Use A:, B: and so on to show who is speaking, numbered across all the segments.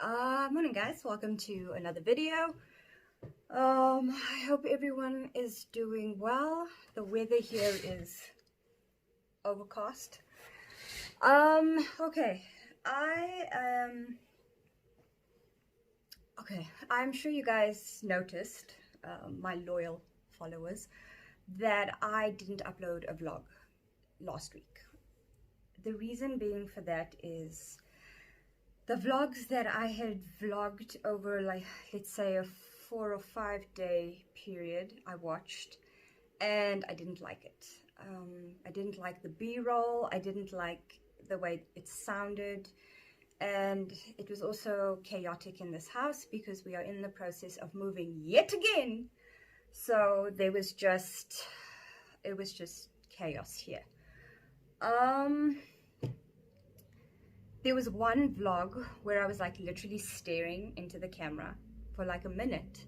A: Morning guys, welcome to another video. I hope everyone is doing well. The weather here is overcast. Okay, I'm sure you guys noticed, my loyal followers, that I didn't upload a vlog last week. The reason being for that is the vlogs that I had vlogged over, like, let's say a 4 or 5 day period, I watched and I didn't like it. I didn't like the b-roll, I didn't like the way it sounded, and it was also chaotic in this house because we are in the process of moving yet again. So it was just chaos here. There was one vlog where I was like literally staring into the camera for like a minute,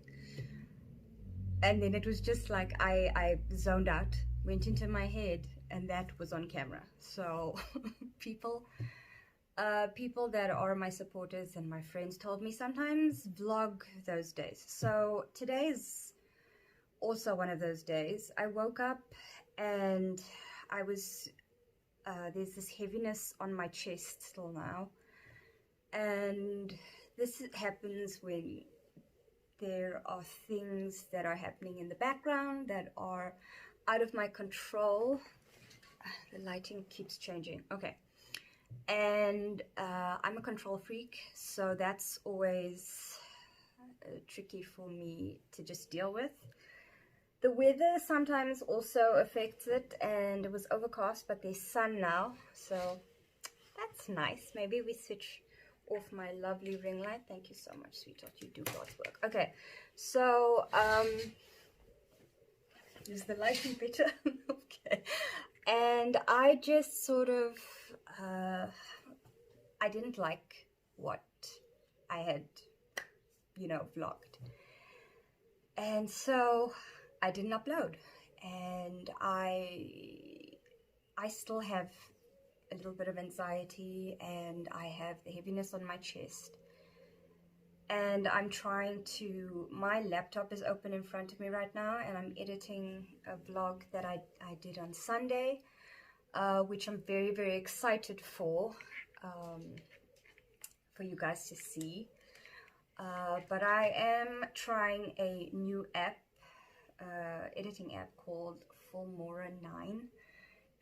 A: and then it was just like I zoned out, went into my head, and that was on camera. So people that are my supporters and my friends told me sometimes vlog those days. So today is also one of those days. I woke up and I was there's this heaviness on my chest still now, and this happens when there are things that are happening in the background that are out of my control. The lighting keeps changing. Okay. And I'm a control freak, so that's always tricky for me to just deal with. The weather sometimes also affects it, and it was overcast, but there's sun now, so that's nice. Maybe we switch off my lovely ring light. Thank you so much, sweetheart. You do God's work. Okay, so is the lighting better? Okay. And I just sort of I didn't like what I had, vlogged, and so I didn't upload, and I still have a little bit of anxiety, and I have the heaviness on my chest, and I'm trying to, my laptop is open in front of me right now, and I'm editing a vlog that I did on Sunday, which I'm very, very excited for you guys to see. But I am trying a new app, editing app called Filmora 9,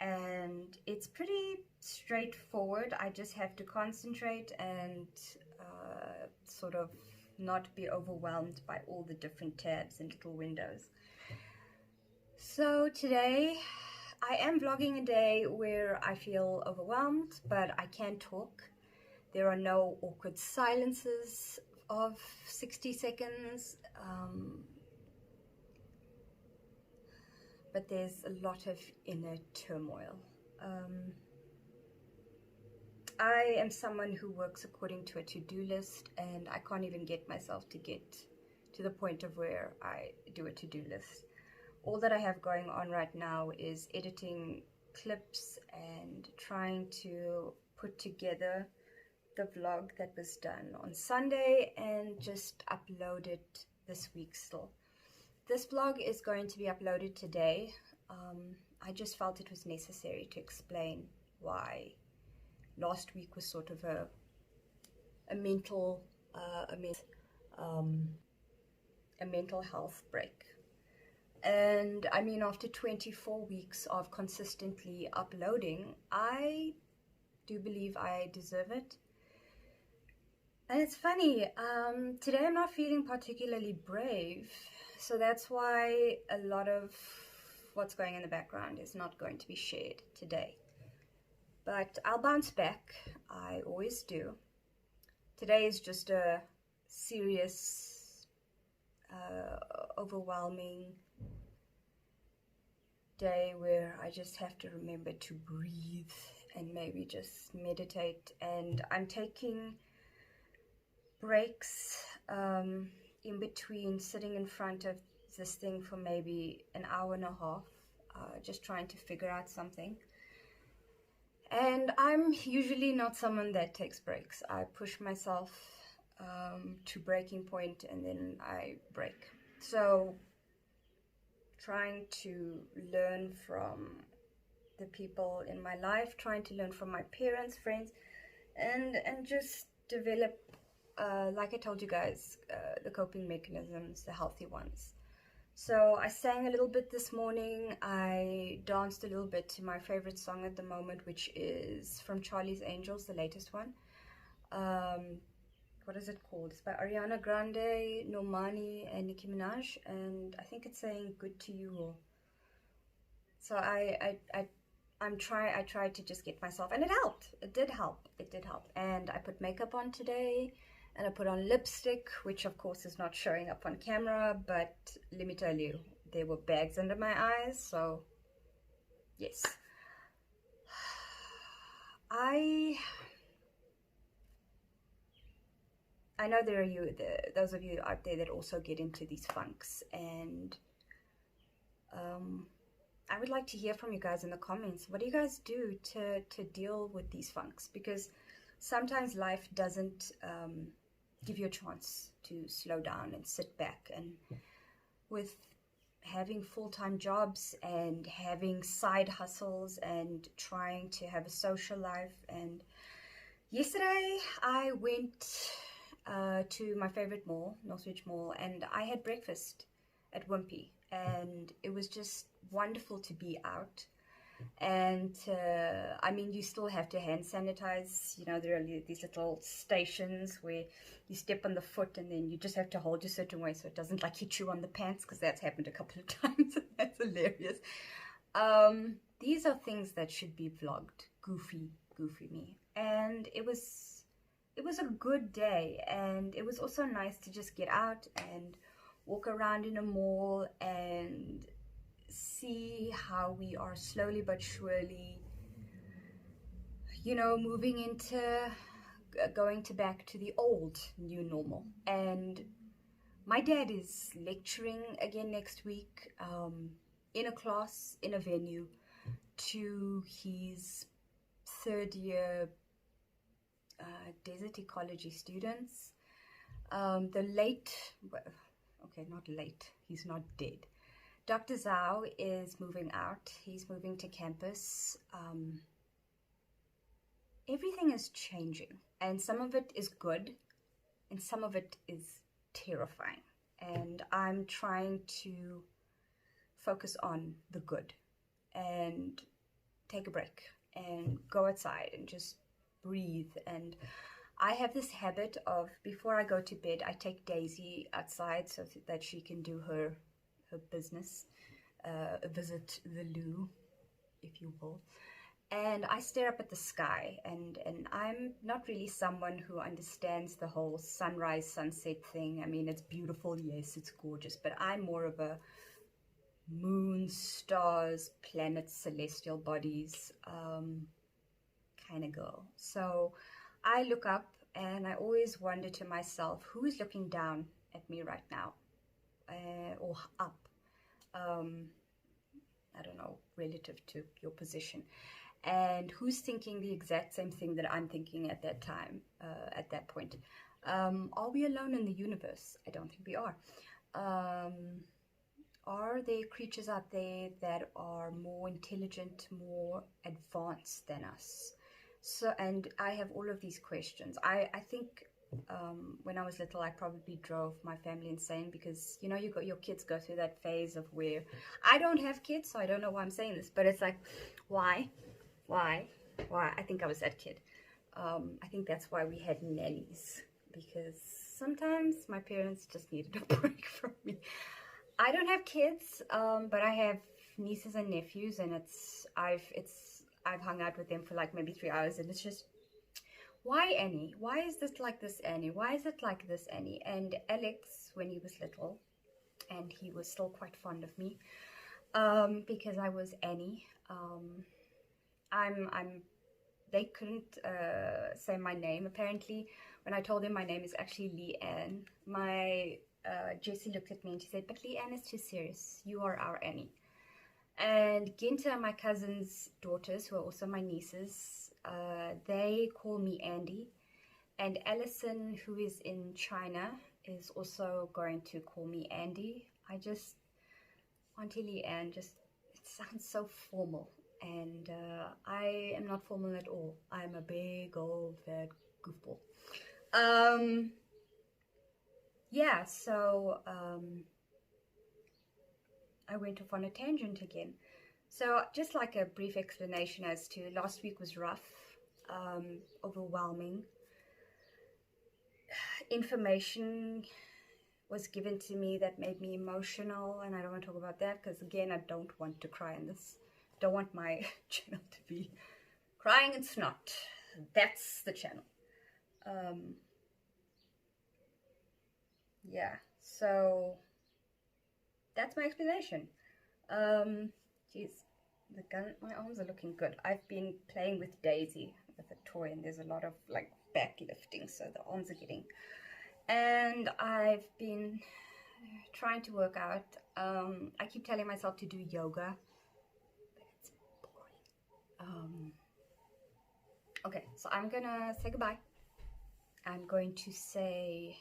A: and it's pretty straightforward. I just have to concentrate and sort of not be overwhelmed by all the different tabs and little windows. So today I am vlogging a day where I feel overwhelmed, but I can talk. There are no awkward silences of 60 seconds, but there's a lot of inner turmoil. I am someone who works according to a to-do list, and I can't even get myself to get to the point of where I do a to-do list. All that I have going on right now is editing clips and trying to put together the vlog that was done on Sunday and just upload it this week still. This vlog is going to be uploaded today. I just felt it was necessary to explain why last week was sort of a mental health break. And I mean, after 24 weeks of consistently uploading, I do believe I deserve it. And it's funny, today I'm not feeling particularly brave, so that's why a lot of what's going in the background is not going to be shared today. But I'll bounce back, I always do. Today is just a serious, overwhelming day where I just have to remember to breathe and maybe just meditate. And I'm taking breaks in between sitting in front of this thing for maybe an hour and a half, just trying to figure out something. And I'm usually not someone that takes breaks. I push myself to breaking point, and then I break. So trying to learn from the people in my life, trying to learn from my parents, friends, and just develop, like I told you guys, the coping mechanisms, the healthy ones. So I sang a little bit this morning. I danced a little bit to my favorite song at the moment, which is from Charlie's Angels, the latest one. What is it called? It's by Ariana Grande, Normani, and Nicki Minaj, and I think it's saying "Good to You." All. So I tried to just get myself, and it helped. It did help. It did help. And I put makeup on today, and I put on lipstick, which of course is not showing up on camera, but let me tell you, there were bags under my eyes, so yes. I know there are those of you out there that also get into these funks, and I would like to hear from you guys in the comments. What do you guys do to deal with these funks? Because sometimes life doesn't give you a chance to slow down and sit back. And with having full-time jobs and having side hustles and trying to have a social life, and yesterday I went to my favorite mall, Northridge Mall, and I had breakfast at Wimpy, and it was just wonderful to be out. And I mean, you still have to hand sanitize. You know, there are these little stations where you step on the foot and then you just have to hold a certain way so it doesn't like hit you on the pants, because that's happened a couple of times. That's hilarious. These are things that should be vlogged. Goofy me. And it was a good day, and it was also nice to just get out and walk around in a mall and see how we are slowly but surely, you know, moving into going back to the old new normal. And my dad is lecturing again next week in a class, in a venue, to his third year desert ecology students. The late, okay, not late, he's not dead. Dr. Zhao is moving out. He's moving to campus. Everything is changing, and some of it is good, and some of it is terrifying. And I'm trying to focus on the good and take a break and go outside and just breathe. And I have this habit of, before I go to bed, I take Daisy outside so that she can do her business, visit the loo, if you will. And I stare up at the sky, and I'm not really someone who understands the whole sunrise sunset thing. I mean, it's beautiful, yes, it's gorgeous, but I'm more of a moon, stars, planets, celestial bodies kind of girl. So I look up and I always wonder to myself, who is looking down at me right now? Or up, I don't know, relative to your position, and who's thinking the exact same thing that I'm thinking at that time, at that point. Are we alone in the universe? I don't think we are. Are there creatures out there that are more intelligent, more advanced than us? So, and I have all of these questions. I think when I was little, I probably drove my family insane, because, you know, your kids go through that phase of where, I don't have kids, so I don't know why I'm saying this, but it's like, why? I think I was that kid. I think that's why we had nannies, because sometimes my parents just needed a break from me. I don't have kids, but I have nieces and nephews, and I've hung out with them for like maybe 3 hours, and it's just, why Annie? Why is this like this, Annie? Why is it like this, Annie? And Alex, when he was little, and he was still quite fond of me, because I was Annie. They couldn't say my name. Apparently, when I told them my name is actually Leanne, my Jessie looked at me and she said, "But Leanne is too serious. You are our Annie." And Ginta, my cousin's daughters, who are also my nieces, they call me Andy. And Allison, who is in China, is also going to call me Andy. Auntie Leanne, just, it sounds so formal. And I am not formal at all. I'm a big old fat goofball. Yeah, so I went off on a tangent again. So just like a brief explanation as to last week was rough, overwhelming. Information was given to me that made me emotional, and I don't want to talk about that because, again, I don't want to cry in this. Don't want my channel to be crying and snot. That's the channel. Yeah, so that's my explanation. Geez, my arms are looking good. I've been playing with Daisy, with a toy, and there's a lot of like back lifting, so the arms are getting. And I've been trying to work out. I keep telling myself to do yoga, but it's boring. Okay, so I'm gonna say goodbye. I'm going to say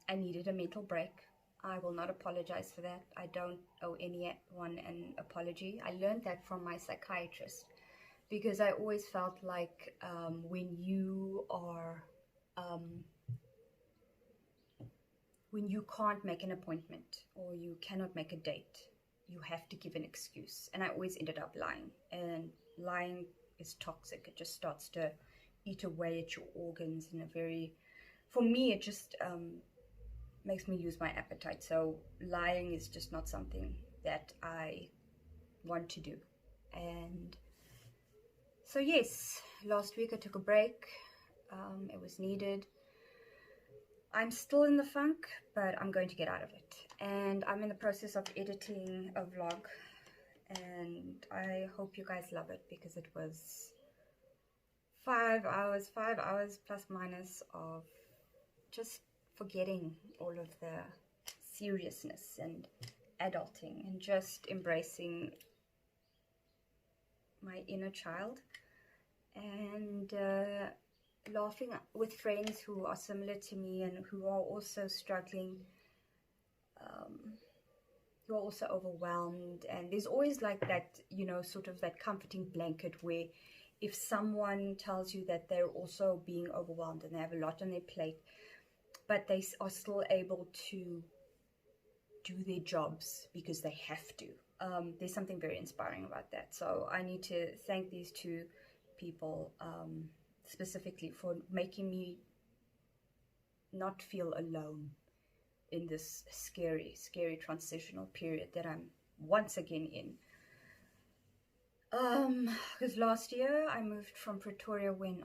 A: I needed a mental break. I will not apologize for that. I don't owe anyone an apology. I learned that from my psychiatrist, because I always felt like when you can't make an appointment or you cannot make a date, you have to give an excuse. And I always ended up lying, and lying is toxic. It just starts to eat away at your organs in a very, for me, it just makes me lose my appetite. So lying is just not something that I want to do. And so yes, last week I took a break. It was needed. I'm still in the funk, but I'm going to get out of it. And I'm in the process of editing a vlog, and I hope you guys love it, because it was 5 hours plus minus of just forgetting all of the seriousness and adulting and just embracing my inner child, and laughing with friends who are similar to me and who are also struggling, who are also overwhelmed. And there's always like that, you know, sort of that comforting blanket where if someone tells you that they're also being overwhelmed and they have a lot on their plate, but they are still able to do their jobs because they have to. There's something very inspiring about that. So I need to thank these two people specifically for making me not feel alone in this scary transitional period that I'm once again in. Because last year I moved from Pretoria when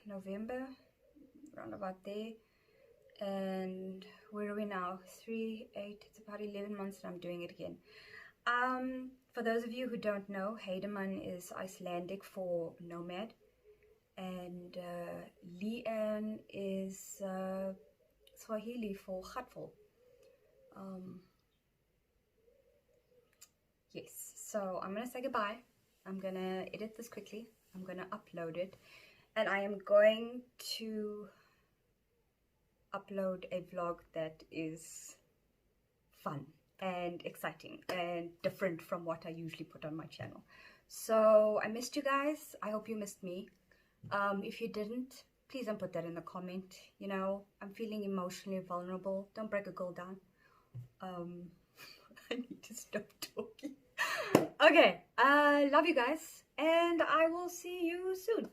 A: November, around about there. And where are we now? 3, 8, it's about 11 months that I'm doing it again. For those of you who don't know, Heideman is Icelandic for nomad, and Leanne is Swahili for gatful. Yes, so I'm gonna say goodbye. I'm gonna edit this quickly. I'm gonna upload it, and I am going to upload a vlog that is fun and exciting and different from what I usually put on my channel. So I missed you guys. I hope you missed me. If you didn't, please don't put that in the comment. You know, I'm feeling emotionally vulnerable. Don't break a girl down. I need to stop talking. Okay, I love you guys, and I will see you soon.